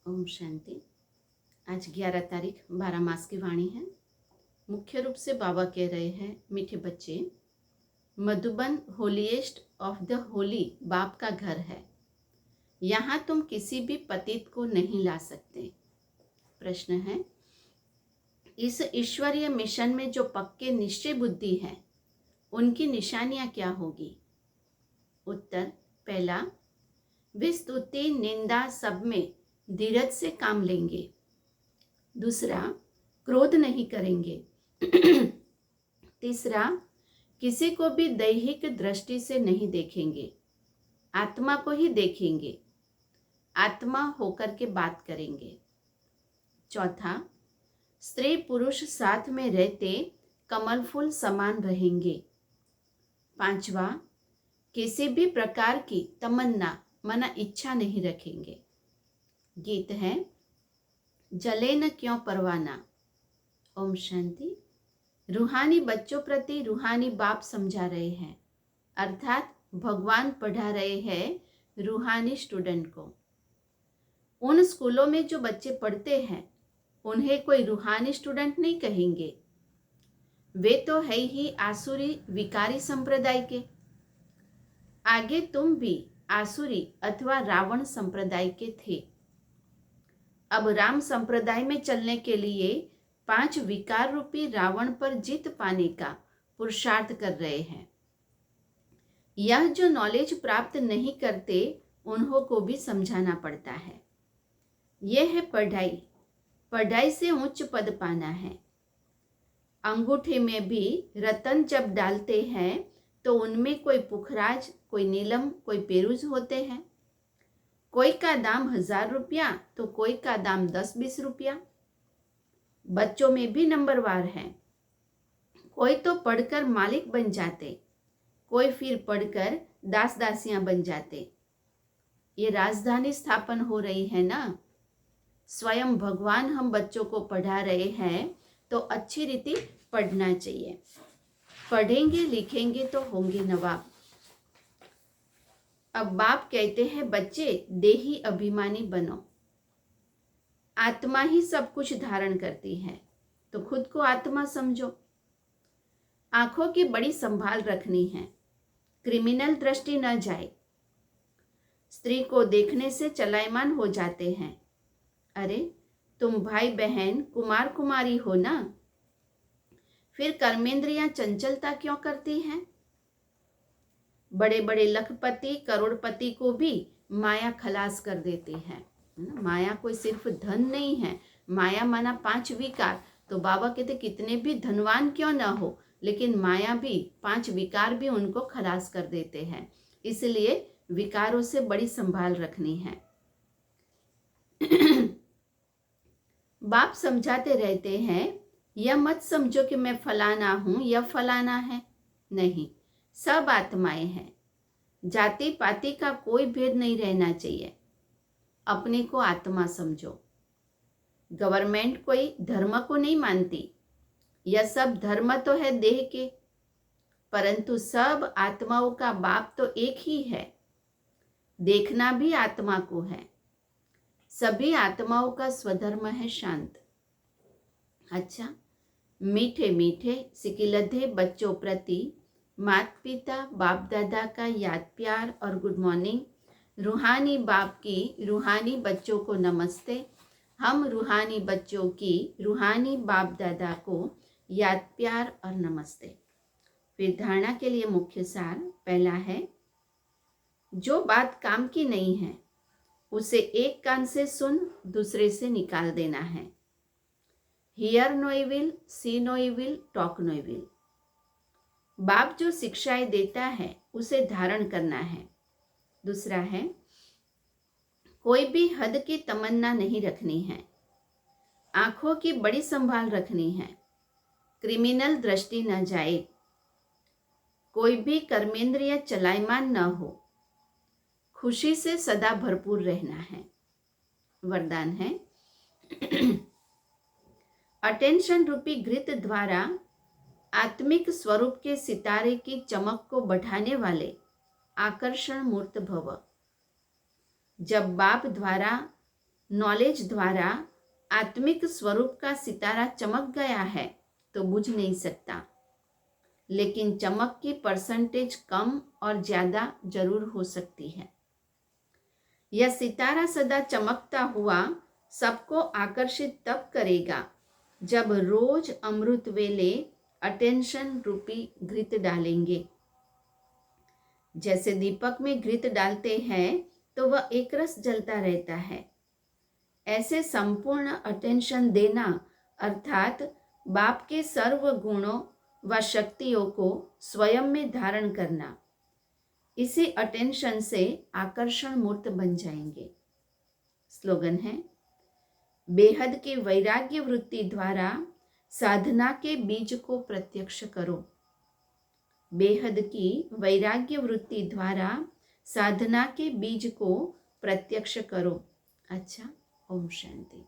ओम शांति। आज 11 तारीख 12 मास की वाणी है। मुख्य रूप से बाबा कह रहे हैं, मीठे बच्चे, Madhuban holiest of the Holi बाप का घर है। यहाँ तुम किसी भी पतित को नहीं ला सकते। प्रश्न है, इस ईश्वरीय मिशन में जो पक्के निश्चय बुद्धि है उनकी निशानियां क्या होगी? उत्तर, पहला, वे स्तुति निंदा सब में धीरज से काम लेंगे। दूसरा, क्रोध नहीं करेंगे। तीसरा, किसी को भी दैहिक दृष्टि से नहीं देखेंगे, आत्मा को ही देखेंगे, आत्मा होकर के बात करेंगे। चौथा, स्त्री पुरुष साथ में रहते कमल फूल समान रहेंगे। पांचवा, किसी भी प्रकार की तमन्ना मना इच्छा नहीं रखेंगे। गीत है, जले न क्यों परवाना। ओम शांति। रूहानी बच्चों प्रति रूहानी बाप समझा रहे हैं, अर्थात भगवान पढ़ा रहे हैं रूहानी स्टूडेंट को। उन स्कूलों में जो बच्चे पढ़ते हैं उन्हें कोई रूहानी स्टूडेंट नहीं कहेंगे, वे तो है ही आसुरी विकारी संप्रदाय के। आगे तुम भी आसुरी अथवा रावण संप्रदाय के थे। अब राम संप्रदाय में चलने के लिए 5 विकार रूपी रावण पर जीत पाने का पुरुषार्थ कर रहे हैं। यह जो नॉलेज प्राप्त नहीं करते उन्हों को भी समझाना पड़ता है। यह है पढ़ाई, पढ़ाई से उच्च पद पाना है। अंगूठे में भी रतन जब डालते हैं तो उनमें कोई पुखराज, कोई नीलम, कोई पेरूज होते हैं। कोई का दाम 1000 रुपया तो कोई का दाम 10-20 रुपया। बच्चों में भी नंबरवार हैं। कोई तो पढ़कर मालिक बन जाते, कोई फिर पढ़कर दास दासियां बन जाते। ये राजधानी स्थापन हो रही है ना। स्वयं भगवान हम बच्चों को पढ़ा रहे हैं तो अच्छी रीति पढ़ना चाहिए। पढ़ेंगे लिखेंगे तो होंगे नवाब। अब बाप कहते हैं, बच्चे देही अभिमानी बनो। आत्मा ही सब कुछ धारण करती है तो खुद को आत्मा समझो। आंखों की बड़ी संभाल रखनी है, क्रिमिनल दृष्टि न जाए। स्त्री को देखने से चलायमान हो जाते हैं। अरे तुम भाई बहन कुमार कुमारी हो ना, फिर कर्मेंद्रियां चंचलता क्यों करती हैं? बड़े बड़े लखपति करोड़पति को भी माया खलास कर देती है। माया कोई सिर्फ धन नहीं है, माया माना 5 विकार। तो बाबा कहते कितने भी धनवान क्यों ना हो, लेकिन माया भी 5 विकार भी उनको खलास कर देते हैं। इसलिए विकारों से बड़ी संभाल रखनी है। बाप समझाते रहते हैं, यह मत समझो कि मैं फलाना हूं या फलाना है। नहीं, सब आत्माएं हैं। जाति पाति का कोई भेद नहीं रहना चाहिए। अपने को आत्मा समझो। गवर्नमेंट कोई धर्म को नहीं मानती। यह सब धर्म तो है देह के, परंतु सब आत्माओं का बाप तो एक ही है। देखना भी आत्मा को है। सभी आत्माओं का स्वधर्म है शांत। अच्छा, मीठे मीठे सिकिलधे बच्चों प्रति माता पिता बाप दादा का याद प्यार और गुड मॉर्निंग। रूहानी बाप की रूहानी बच्चों को नमस्ते। हम रूहानी बच्चों की रूहानी बाप दादा को याद प्यार और नमस्ते। फिर धारणा के लिए मुख्य सार पहला है, जो बात काम की नहीं है उसे एक कान से सुन दूसरे से निकाल देना है। Hear no evil, see no evil, talk no evil. बाप जो शिक्षाएं देता है उसे धारण करना है। दूसरा है, कोई भी हद की तमन्ना नहीं रखनी है। आंखों की बड़ी संभाल रखनी है, क्रिमिनल दृष्टि न जाए। कोई भी कर्मेंद्रिय चलायमान न हो। खुशी से सदा भरपूर रहना है। वरदान है, अटेंशन रूपी घृत द्वारा आत्मिक स्वरूप के सितारे की चमक को बढ़ाने वाले आकर्षण मूर्त भव। जब बाप द्वारा नॉलेज द्वारा आत्मिक स्वरूप का सितारा चमक गया है तो बुझ नहीं सकता, लेकिन चमक की परसेंटेज कम और ज़्यादा जरूर हो सकती है। यह सितारा सदा चमकता हुआ सबको आकर्षित तब करेगा जब रोज अमृत वेले अटेंशन रूपी घृत डालेंगे। जैसे दीपक में घृत डालते हैं तो वह एक रस जलता रहता है, ऐसे संपूर्ण अटेंशन देना अर्थात बाप के सर्व गुणों व शक्तियों को स्वयं में धारण करना, इसी अटेंशन से आकर्षण मूर्त बन जाएंगे। स्लोगन है, बेहद की वैराग्य वृत्ति द्वारा साधना के बीज को प्रत्यक्ष करो। बेहद की वैराग्य वृत्ति द्वारा साधना के बीज को प्रत्यक्ष करो। अच्छा, ओम शांति।